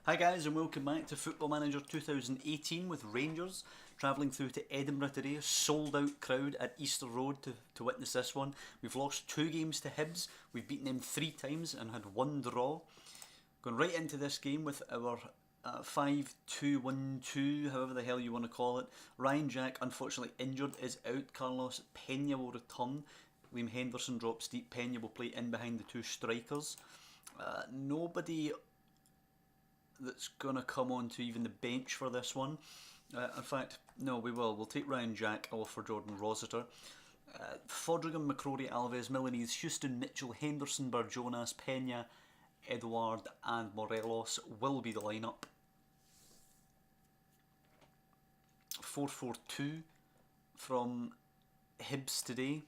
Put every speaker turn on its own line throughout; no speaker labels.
Hi guys and welcome back to Football Manager 2018 with Rangers travelling through to Edinburgh today. A sold out crowd at Easter Road to witness this one. We've lost 2 games to Hibs, we've beaten them 3 times and had 1 draw. Going right into this game with our 5-2-1-2, however the hell you want to call it. Ryan Jack, unfortunately injured, is out. Carlos Pena will return. Liam Henderson drops deep. Pena will play in behind the 2 strikers. Nobody that's going to come onto even the bench for this one. In fact, no, we will. We'll take Ryan Jack off for Jordan Rossiter. Fodringham, McCrory, Alves, Milanese, Houston, Mitchell, Henderson, Barjonas, Pena, Edouard and Morelos will be the lineup. 4-4-2 from Hibs today.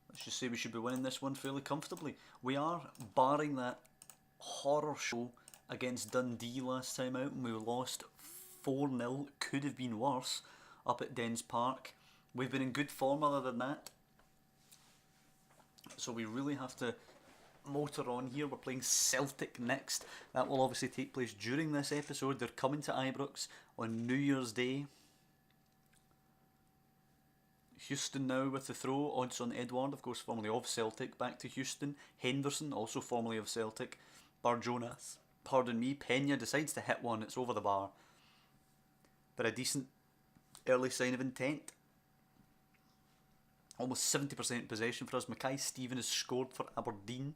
Let's just say we should be winning this one fairly comfortably. We are, barring that horror show against Dundee last time out and we lost 4-0, could have been worse, up at Dens Park. We've been in good form other than that, so we really have to motor on here. We're playing Celtic next. That will obviously take place during this episode. They're coming to Ibrox on New Year's Day. Houston now with the throw. Odds on Edouard, of course formerly of Celtic, back to Houston. Henderson, also formerly of Celtic. Barjonas, pardon me, Pena decides to hit one, it's over the bar. But a decent early sign of intent. Almost 70% possession for us. Mackay Steven has scored for Aberdeen,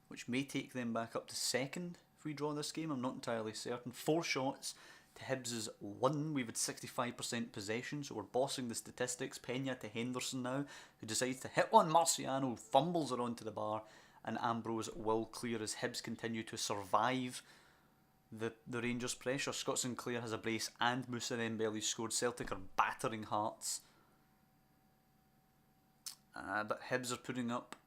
which may take them back up to second if we draw this game, I'm not entirely certain. 4 shots to Hibs' 1. We've had 65% possession, so we're bossing the statistics. Pena to Henderson now, who decides to hit one. Marciano fumbles it onto the bar, and Ambrose will clear as Hibs continue to survive the Rangers' pressure. Scott Sinclair has a brace and Moussa Dembele scored. Celtic are battering Hearts. But Hibs are putting up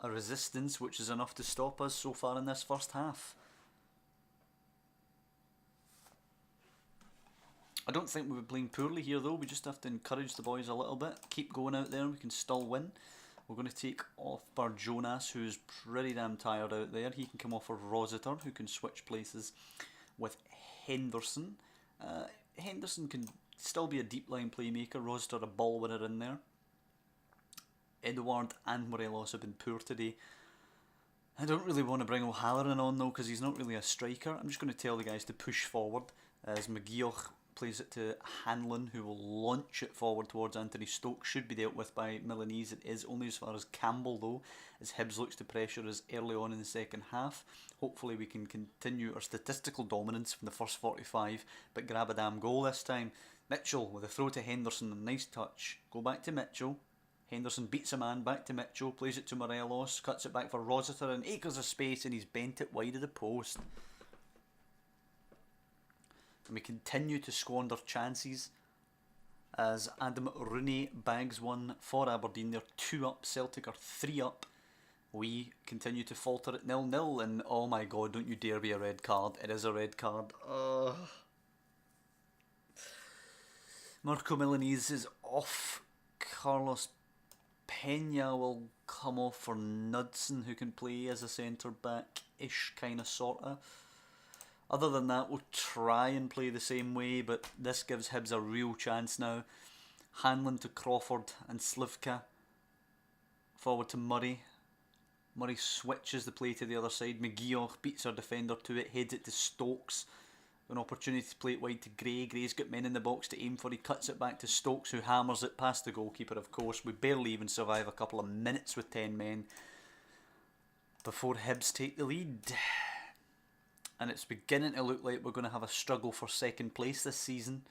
a resistance which is enough to stop us so far in this first half. I don't think we've been playing poorly here though, we just have to encourage the boys a little bit. Keep going out there, we can still win. We're going to take off Barjonas, who's pretty damn tired out there. He can come off for Rossiter, who can switch places with Henderson. Henderson can still be a deep line playmaker. Rossiter a ball winner in there. Edouard and Morelos have been poor today. I don't really want to bring O'Halloran on though, because he's not really a striker. I'm just going to tell the guys to push forward as McGeoch plays it to Hanlon, who will launch it forward towards Anthony Stokes. Should be dealt with by Milanese. It is only as far as Campbell though, as Hibs looks to pressure us early on in the second half. Hopefully we can continue our statistical dominance from the first 45, but grab a damn goal this time. Mitchell with a throw to Henderson, a nice touch. Go back to Mitchell. Henderson beats a man, back to Mitchell, plays it to Morelos, cuts it back for Rossiter, and acres of space, and he's bent it wide of the post. And we continue to squander chances as Adam Rooney bags one for Aberdeen. They're 2 up, Celtic are 3 up. We continue to falter at 0-0, and oh my god, don't you dare be a red card. It is a red card. Marco Milanese is off. Carlos Pena will come off for Knudsen, who can play as a centre back-ish kind of sorta. Other than that, we'll try and play the same way, but this gives Hibs a real chance now. Hanlon to Crawford and Slivka. Forward to Murray. Murray switches the play to the other side. McGeoch beats our defender to it, heads it to Stokes. An opportunity to play it wide to Gray. Gray's got men in the box to aim for. He cuts it back to Stokes, who hammers it past the goalkeeper, of course. We barely even survive a couple of minutes with 10 men before Hibs take the lead. And it's beginning to look like we're going to have a struggle for second place this season.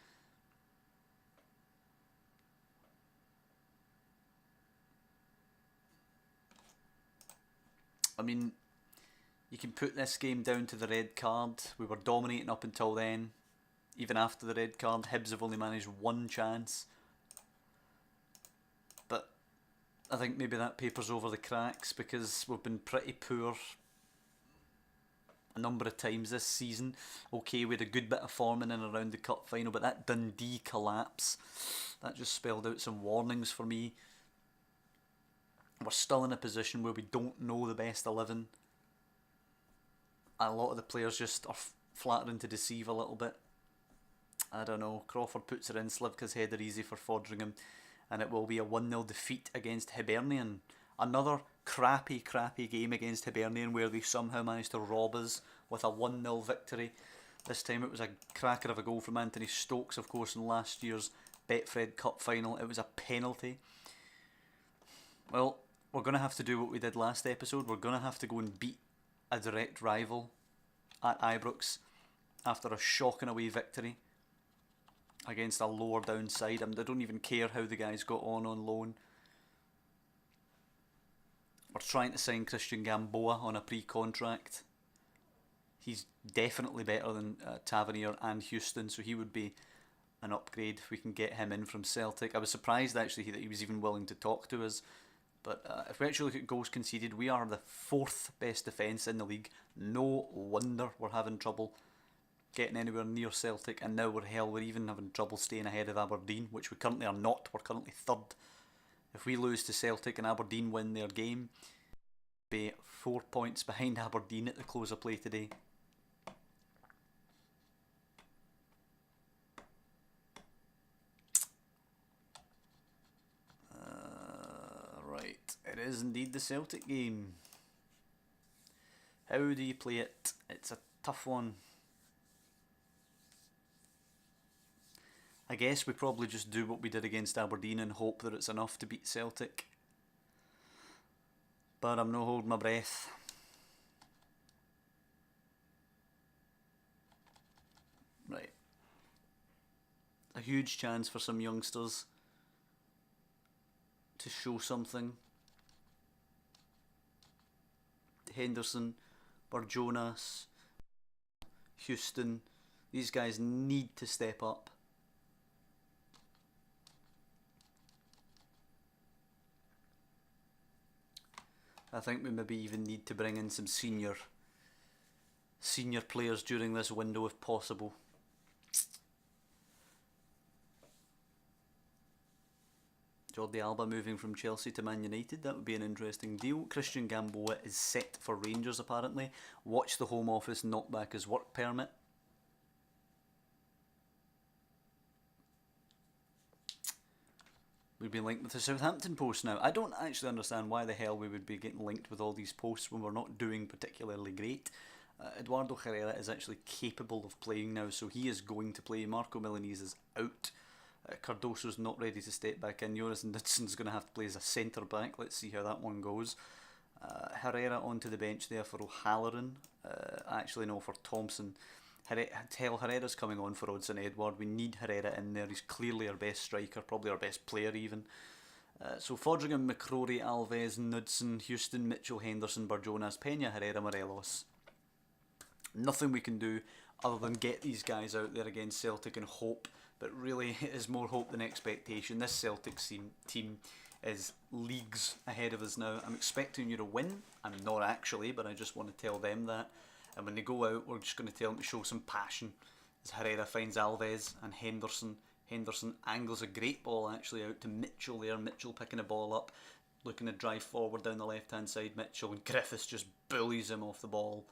I mean, you can put this game down to the red card. We were dominating up until then. Even after the red card, Hibs have only managed 1 chance. But I think maybe that papers over the cracks because we've been pretty poor a number of times this season. Okay, we had a good bit of form in and around the cup final, but that Dundee collapse, that just spelled out some warnings for me. We're still in a position where we don't know the best 11. a lot of the players just are flattering to deceive a little bit. I don't know. Crawford puts it in. Slivka's header easy for Fodringham, and it will be a 1-0 defeat against Hibernian. Another crappy game against Hibernian where they somehow managed to rob us with a 1-0 victory. This time it was a cracker of a goal from Anthony Stokes, of course, in last year's Betfred Cup final. It was a penalty. Well, we're going to have to do what we did last episode. We're going to have to go and beat a direct rival at Ibrox after a shocking away victory against a lower down side. I don't even care how the guys got on loan. We're trying to sign Christian Gamboa on a pre-contract. He's definitely better than Tavernier and Houston, so he would be an upgrade if we can get him in from Celtic. I was surprised actually that he was even willing to talk to us. But if we actually look at goals conceded, we are the 4th best defence in the league. No wonder we're having trouble getting anywhere near Celtic, and now we're even having trouble staying ahead of Aberdeen, which we currently are not. We're currently 3rd. If we lose to Celtic and Aberdeen win their game, we'll be 4 points behind Aberdeen at the close of play today. Right, it is indeed the Celtic game. How do you play it? It's a tough one. I guess we probably just do what we did against Aberdeen and hope that it's enough to beat Celtic. But I'm no holding my breath. Right. A huge chance for some youngsters to show something. Henderson, Barjonas, Houston. These guys need to step up. I think we maybe even need to bring in some senior players during this window if possible. Jordi Alba moving from Chelsea to Man United, that would be an interesting deal. Christian Gamboa is set for Rangers apparently. Watch the Home Office knock back his work permit. We've been linked with the Southampton post now. I don't actually understand why the hell we would be getting linked with all these posts when we're not doing particularly great. Eduardo Herrera is actually capable of playing now, so he is going to play. Marco Milanese is out. Cardoso's not ready to step back in. Jonas Knudson's going to have to play as a centre back. Let's see how that one goes. Herrera onto the bench there for O'Halloran. Actually no, for Thompson. Herrera's coming on for Odsonne Edouard. We need Herrera in there. He's clearly our best striker, probably our best player even. So Fodringham, McCrory, Alves, Knudsen, Houston, Mitchell, Henderson, Barjonas, Pena, Herrera, Morelos. Nothing we can do other than get these guys out there against Celtic and hope, but really it is more hope than expectation. This Celtic team is leagues ahead of us now. I'm expecting you to win. I'm not actually, but I just want to tell them that. And when they go out, we're just going to tell them to show some passion. As Herrera finds Alves and Henderson. Henderson angles a great ball actually out to Mitchell there. Mitchell picking the ball up, looking to drive forward down the left hand side. Mitchell, and Griffiths just bullies him off the ball.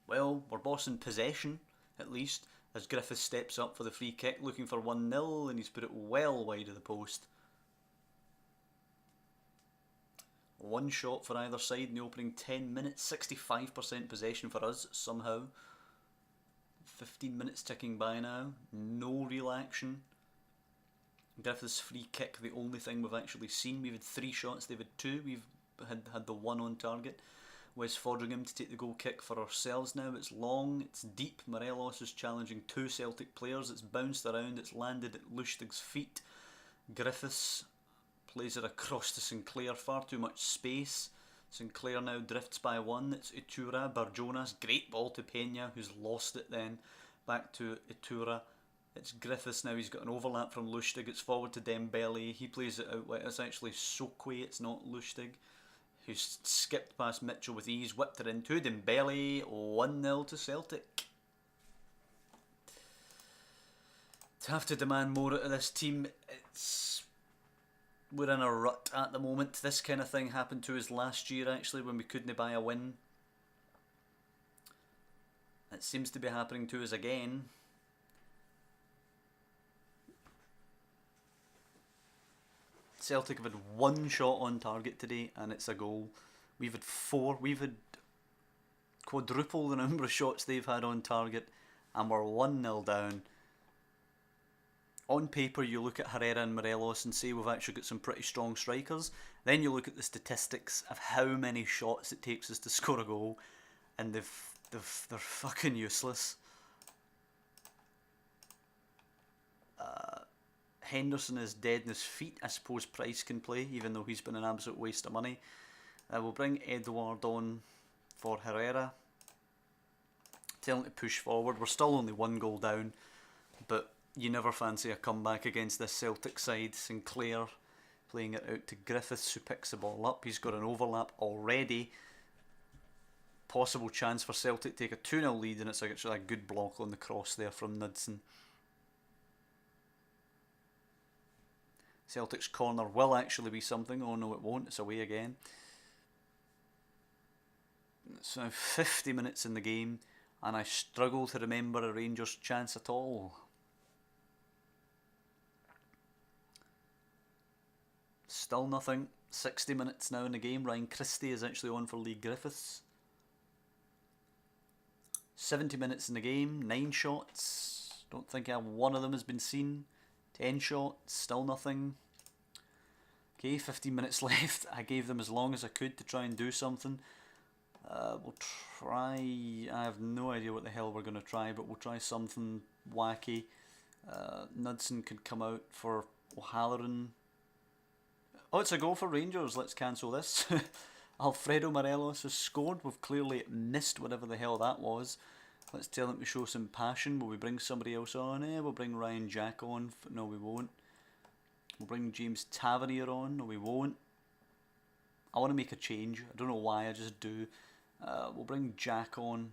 Well, we're bossing possession at least, as Griffiths steps up for the free kick, looking for 1-0, and he's put it well wide of the post. One shot for either side in the opening 10 minutes, 65% possession for us somehow. 15 minutes ticking by now, no real action. Griffiths' free kick, the only thing we've actually seen. We've had 3 shots, they've had 2, we've had the 1 on target. West Fodringham to take the goal kick for ourselves now. It's long, it's deep. Morelos is challenging 2 Celtic players. It's bounced around, it's landed at Lustig's feet. Griffiths plays it across to Sinclair, far too much space. Sinclair now drifts by 1. It's Itura, Barjonas, great ball to Pena, who's lost it then. Back to Itura. It's Griffiths now, he's got an overlap from Lustig. It's forward to Dembele. He plays it out. It's actually Sokwe, it's not Lustig, who's skipped past Mitchell with ease, whipped it into Dembele. 1-0 to Celtic. To have to demand more out of this team, we're in a rut at the moment. This kind of thing happened to us last year actually when we couldn't buy a win. It seems to be happening to us again. Celtic have had one shot on target today and it's a goal. We've had 4. We've had quadruple the number of shots they've had on target and we're 1-0 down. On paper you look at Herrera and Morelos and say we've actually got some pretty strong strikers. Then you look at the statistics of how many shots it takes us to score a goal and they're fucking useless. Henderson is dead in his feet. I suppose Price can play, even though he's been an absolute waste of money. We'll bring Edouard on for Herrera. Tell him to push forward. We're still only 1 goal down, but you never fancy a comeback against this Celtic side. Sinclair playing it out to Griffiths, who picks the ball up. He's got an overlap already. Possible chance for Celtic to take a 2-0 lead, and it's actually a good block on the cross there from Knudsen. Celtic's corner will actually be something. Oh no, it won't. It's away again. It's now 50 minutes in the game, and I struggle to remember a Rangers chance at all. Still nothing. 60 minutes now in the game. Ryan Christie is actually on for Lee Griffiths. 70 minutes in the game. 9 shots. Don't think one of them has been seen. 10 shots, still nothing. Okay, 15 minutes left. I gave them as long as I could to try and do something. We'll try... I have no idea what the hell we're going to try, but we'll try something wacky. Knudsen could come out for O'Halloran. Oh, it's a goal for Rangers. Let's cancel this. Alfredo Morelos has scored. We've clearly missed whatever the hell that was. Let's tell him to show some passion. Will we bring somebody else on? We'll bring Ryan Jack on. No, we won't. We'll bring James Tavernier on. No, we won't. I want to make a change. I don't know why, I just do. We'll bring Jack on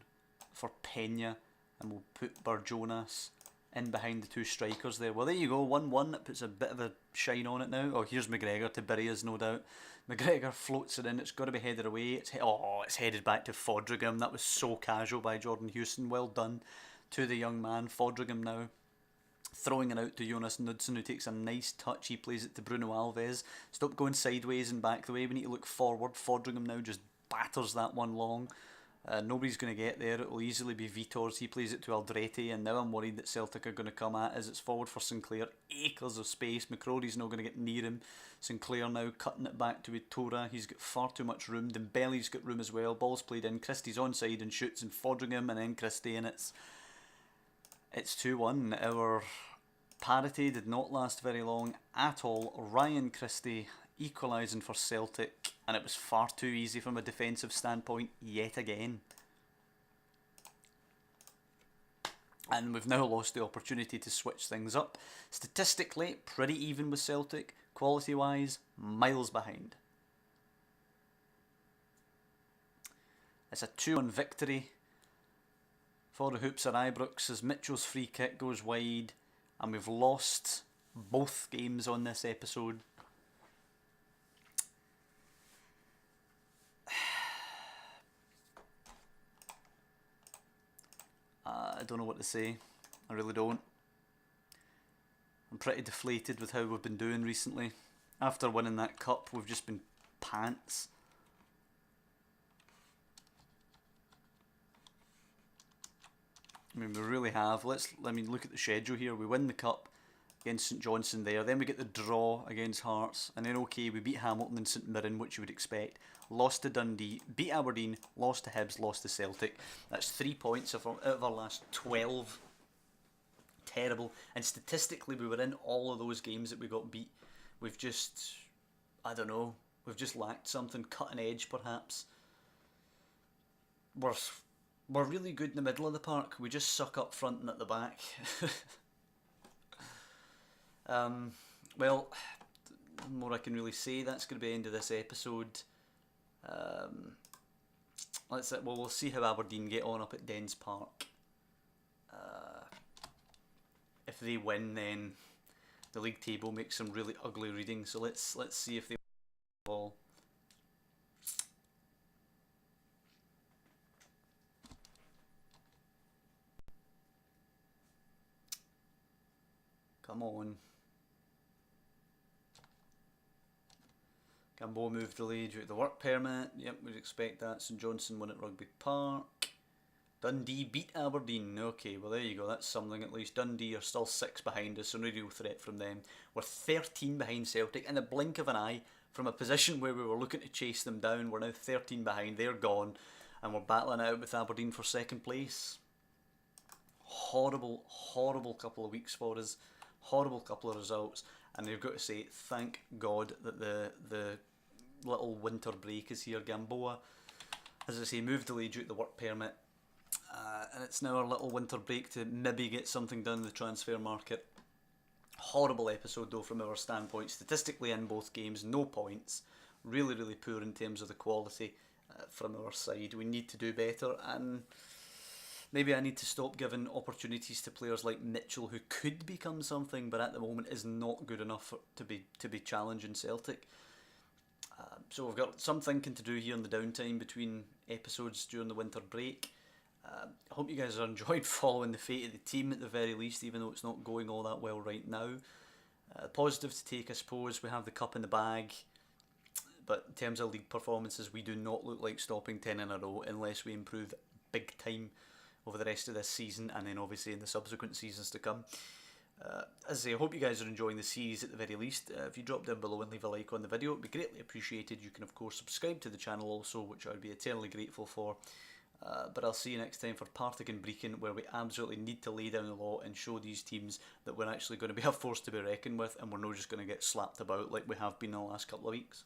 for Pena, and we'll put Barjonas in behind the 2 strikers there. Well, there you go, 1-1. That puts a bit of a shine on it now. Oh, here's McGregor to bury us, no doubt. McGregor floats it in. It's got to be headed away. It's headed back to Fodringham. That was so casual by Jordan Houston. Well done to the young man. Fodringham now throwing it out to Jonas Knudsen, who takes a nice touch. He plays it to Bruno Alves. Stop going sideways and back the way. We need to look forward. Fodringham now just batters that one long. Nobody's going to get there. It will easily be Vitor's. He plays it to Aldrete, and now I'm worried that Celtic are going to come at as it's forward for Sinclair. Acres of space. McCrory's not going to get near him. Sinclair now cutting it back to Itora. He's got far too much room. Dembele's got room as well. Ball's played in. Christie's onside and shoots, and Fodringham, and then Christie, and it's 2-1. Our parity did not last very long at all. Ryan Christie equalising for Celtic, and it was far too easy from a defensive standpoint yet again. And we've now lost the opportunity to switch things up. Statistically, pretty even with Celtic. Quality wise, miles behind. It's a 2-1 victory for the Hoops at Ibrox as Mitchell's free kick goes wide, and we've lost both games on this episode. I don't know what to say. I really don't. I'm pretty deflated with how we've been doing recently. After winning that cup, we've just been pants. I mean, we really have. Look at the schedule here. We win the cup against St Johnstone there. Then we get the draw against Hearts. And then, okay, we beat Hamilton and St Mirren, which you would expect. Lost to Dundee, beat Aberdeen, lost to Hibs, lost to Celtic. That's 3 points out of our last 12. Terrible. And statistically, we were in all of those games that we got beat. We've just, I don't know, we've just lacked something. Cutting edge, perhaps. We're really good in the middle of the park. We just suck up front and at the back. Well, the more I can really say, that's going to be the end of this episode. We'll see how Aberdeen get on up at Dens Park. If they win, then the league table makes some really ugly reading. So let's see if they fall. Come on. Gamboa moved delayed due to the work permit. Yep, we'd expect that. St Johnstone won at Rugby Park. Dundee beat Aberdeen. Okay, well there you go. That's something at least. Dundee are still 6 behind us, so no real threat from them. We're 13 behind Celtic. In the blink of an eye, from a position where we were looking to chase them down, we're now 13 behind. They're gone, and we're battling out with Aberdeen for second place. Horrible, horrible couple of weeks for us. Horrible couple of results. And you've got to say, thank God that the little winter break is here. Gamboa, as I say, moved delayed due to the work permit. And it's now our little winter break to maybe get something done in the transfer market. Horrible episode though from our standpoint. Statistically in both games, no points. Really, really poor in terms of the quality from our side. We need to do better, and maybe I need to stop giving opportunities to players like Mitchell, who could become something, but at the moment is not good enough to be challenging Celtic. So we've got some thinking to do here in the downtime between episodes during the winter break. I hope you guys are enjoying following the fate of the team at the very least, even though it's not going all that well right now. Positive to take, I suppose, we have the cup in the bag, but in terms of league performances, we do not look like stopping 10 in a row unless we improve big time over the rest of this season, and then obviously in the subsequent seasons to come. As I say, I hope you guys are enjoying the series at the very least. If you drop down below and leave a like on the video, it would be greatly appreciated. You can of course subscribe to the channel also, which I would be eternally grateful for. But I'll see you next time for Partick and Brecon, where we absolutely need to lay down the law and show these teams that we're actually going to be a force to be reckoned with, and we're not just going to get slapped about like we have been in the last couple of weeks.